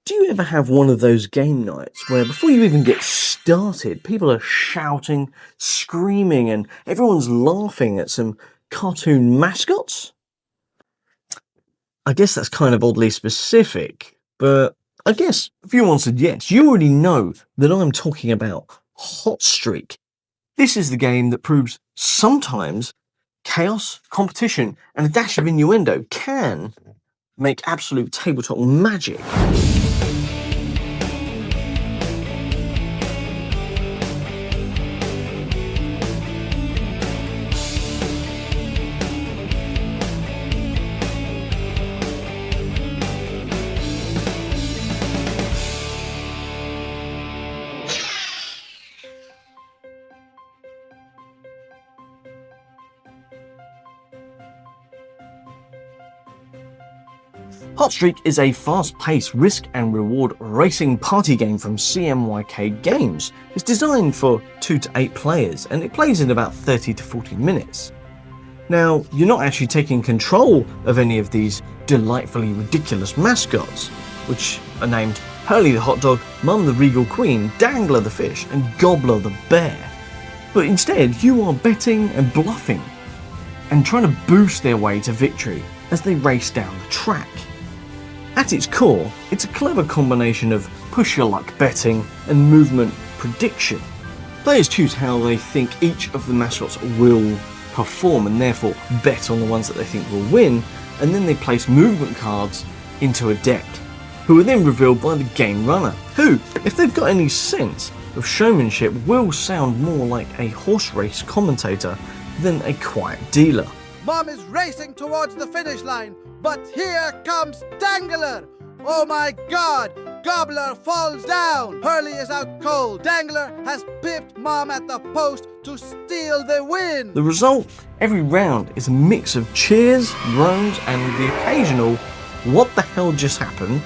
Do you ever have one of those game nights where before you even get started, people are shouting, screaming, and everyone's laughing at some cartoon mascots? I guess that's kind of oddly specific, but I guess if you answered yes, you already know that I'm talking about Hot Streak. This is the game that proves sometimes chaos, competition, and a dash of innuendo can make absolute tabletop magic. Hot Streak is a fast-paced risk and reward racing party game from CMYK Games. It's designed for 2 to 8 players and it plays in about 30 to 40 minutes. Now, you're not actually taking control of any of these delightfully ridiculous mascots, which are named Hurley the Hot Dog, Mum the Regal Queen, Dangler the Fish, and Gobbler the Bear. But instead, you are betting and bluffing and trying to boost their way to victory as they race down the track. At its core, it's a clever combination of push-your-luck betting and movement prediction. Players choose how they think each of the mascots will perform and therefore bet on the ones that they think will win, and then they place movement cards into a deck, who are then revealed by the game runner, who, if they've got any sense of showmanship, will sound more like a horse race commentator than a quiet dealer. Mom is racing towards the finish line, but here comes Dangler! Oh my God! Gobbler falls down! Hurley is out cold. Dangler has pipped Mom at the post to steal the win! The result, every round, is a mix of cheers, groans, and the occasional "what the hell just happened?"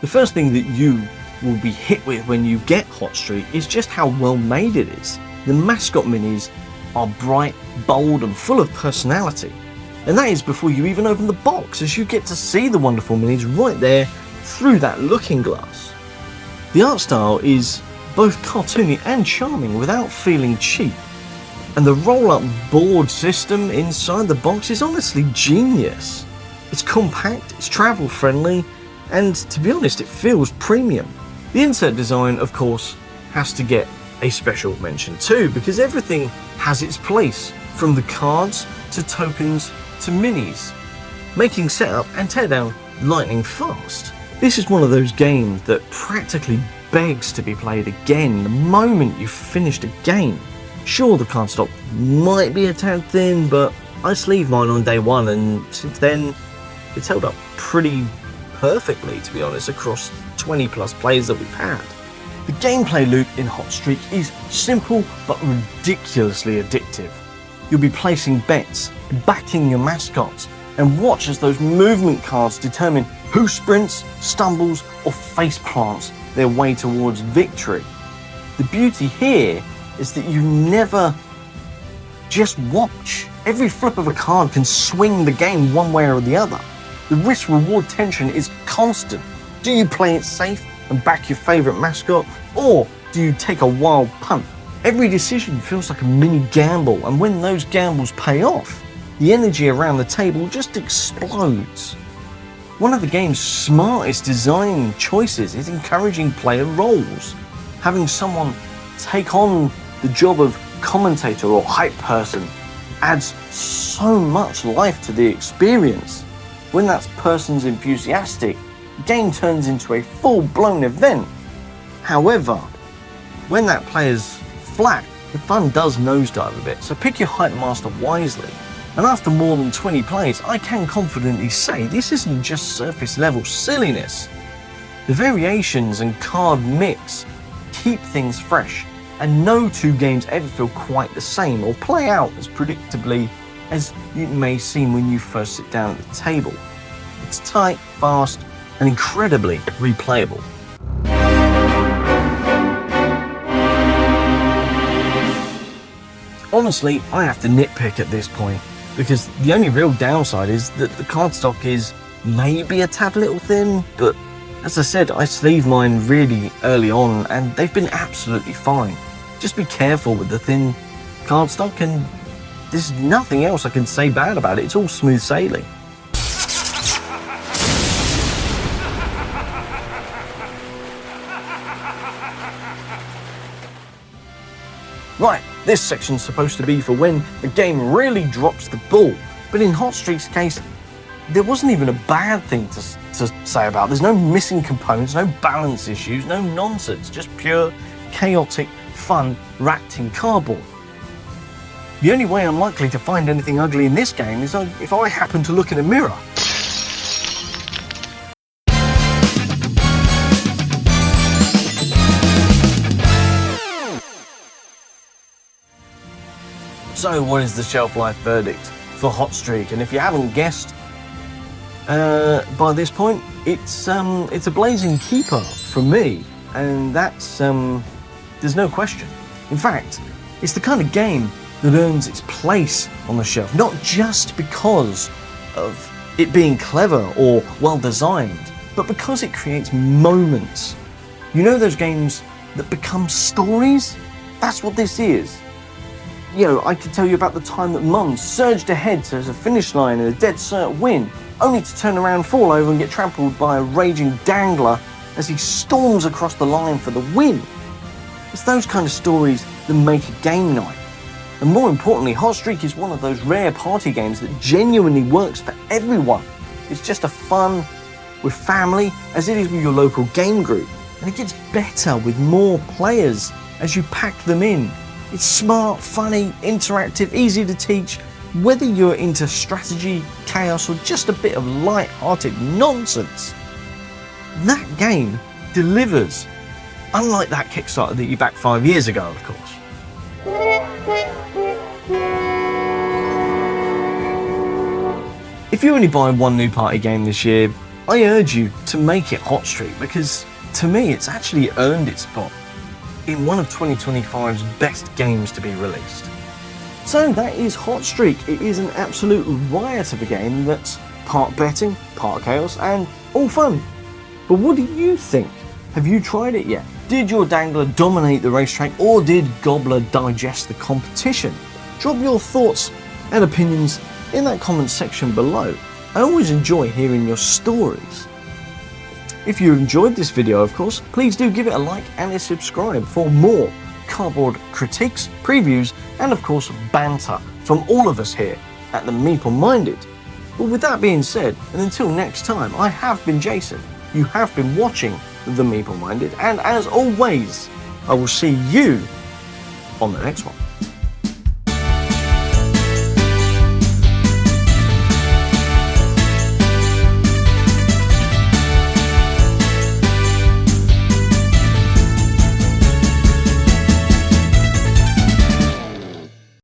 The first thing that you will be hit with when you get Hot Streak is just how well made it is. The mascot minis are bright, bold, and full of personality. And that is before you even open the box, as you get to see the wonderful minis right there through that looking glass. The art style is both cartoony and charming without feeling cheap. And the roll-up board system inside the box is honestly genius. It's compact, it's travel-friendly, and to be honest, it feels premium. The insert design, of course, has to get a special mention too, because everything has its place, from the cards to tokens to minis, making setup and teardown lightning fast. This is one of those games that practically begs to be played again the moment you've finished a game. Sure, the card stock might be a tad thin, but I sleeved mine on day one, and since then it's held up pretty perfectly, to be honest, across 20 plus plays that we've had. The gameplay loop in Hot Streak is simple but ridiculously addictive. You'll be placing bets, backing your mascots, and watch as those movement cards determine who sprints, stumbles, or face plants their way towards victory. The beauty here is that you never just watch. Every flip of a card can swing the game one way or the other. The risk-reward tension is constant. Do you play it safe and back your favourite mascot, or do you take a wild punt? Every decision feels like a mini gamble, and when those gambles pay off, the energy around the table just explodes. One of the game's smartest design choices is encouraging player roles. Having someone take on the job of commentator or hype person adds so much life to the experience. When that person's enthusiastic, the game turns into a full-blown event. However, when that player's flat, the fun does nosedive a bit, so pick your hype master wisely. And after more than 20 plays, I can confidently say this isn't just surface level silliness. The variations and card mix keep things fresh, and no two games ever feel quite the same or play out as predictably as it may seem when you first sit down at the table. It's tight, fast, and incredibly replayable. honestly, I have to nitpick at this point, because the only real downside is that the cardstock is maybe a tad little thin, but as I said, I sleeved mine really early on and they've been absolutely fine. Just be careful with the thin cardstock, and there's nothing else I can say bad about it. It's all smooth sailing. Right, this section's supposed to be for when the game really drops the ball, but in Hot Streak's case, there wasn't even a bad thing to say about. There's no missing components, no balance issues, no nonsense, just pure, chaotic fun wrapped in cardboard. The only way I'm likely to find anything ugly in this game is if I happen to look in a mirror. So what is the shelf life verdict for Hot Streak? And if you haven't guessed by this point, it's a blazing keeper from me, and that's there's no question. In fact, it's the kind of game that earns its place on the shelf, not just because of it being clever or well designed, but because it creates moments. You know those games that become stories? That's what this is. You know, I could tell you about the time that Mum surged ahead to the finish line in a dead cert win, only to turn around, fall over and get trampled by a raging dangler as he storms across the line for the win. It's those kind of stories that make a game night. And more importantly, Hot Streak is one of those rare party games that genuinely works for everyone. It's just a fun with family as it is with your local game group. And it gets better with more players as you pack them in. It's smart, funny, interactive, easy to teach, whether you're into strategy, chaos, or just a bit of light-hearted nonsense. That game delivers, unlike that Kickstarter that you backed 5 years ago, of course. If you only buy one new party game this year, I urge you to make it Hot Streak, because to me it's actually earned its spot in one of 2025's best games to be released. So that is Hot Streak. It is an absolute riot of a game that's part betting, part chaos, and all fun. But what do you think? Have you tried it yet? Did your dangler dominate the racetrack, or did Gobbler digest the competition? Drop your thoughts and opinions in that comment section below. I always enjoy hearing your stories. If you enjoyed this video, of course, please do give it a like and a subscribe for more cardboard critiques, previews, and of course banter from all of us here at the Meeple Minded. But with that being said, and until next time, I have been Jason, you have been watching the Meeple Minded, and as always, I will see you on the next one.